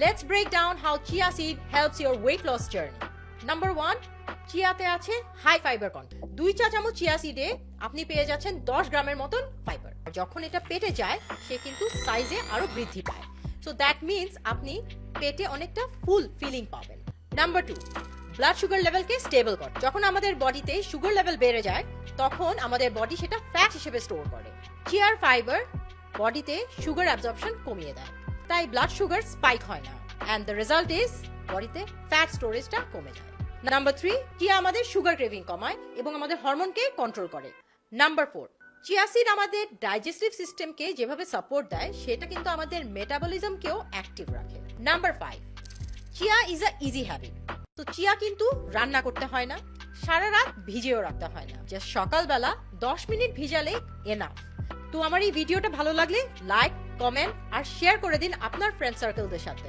Let's break down how chia seed helps your weight loss journey. Number 1, চিয়াতে আছে high fibre content. 2 চা চামচ chia সিডে আপনি পেয়ে যাচ্ছেন 10 গ্রামের মতন ফাইবার। যখন এটা পেটে যায় সে কিন্তু সাইজে আরো বৃদ্ধি পায়। সো দ্যাট মিন্স আপনি পেটে অনেকটা ফুল ফিলিং পাবেন। নাম্বার 2, ব্লাড সুগার লেভেলকে স্টেবল করে। যখন আমাদের বডিতে সুগার লেভেল বেড়ে যায় তখন আমাদের বডি সেটা ফ্যাট হিসেবে স্টোর করে। চিয়ার ফাইবার বডিতে সুগার অ্যাবজর্পশন কমিয়ে দেয়, তাই ব্লাড সুগার স্পাইক হয় না, অ্যান্ড দ্য রেজাল্ট ইজ বডিতে ফ্যাট স্টোরেজটা কমে যায়। নাম্বার 3, চিয়া আমাদের সুগার ক্রেভিং কমায় এবং আমাদের হরমোনকে কন্ট্রোল করে। নাম্বার 4, চিয়া সিড আমাদের ডাইজেস্টিভ সিস্টেমকে যেভাবে সাপোর্ট দেয় সেটা কিন্তু আমাদের মেটাবলিজমকেও অ্যাক্টিভ রাখে। Number 5, chia is a easy habit. তো চিয়া কিন্তু রান্না করতে হয় না, সারা রাত ভিজিয়েও রাখতে হয় না, জাস্ট সকালবেলা 10 মিনিট ভিজালে এনাফ। তো আমার এই ভিডিওটা ভালো লাগলে লাইক, কমেন্ট আর শেয়ার করে দিন আপনার ফ্রেন্ড সার্কেলদের সাথে।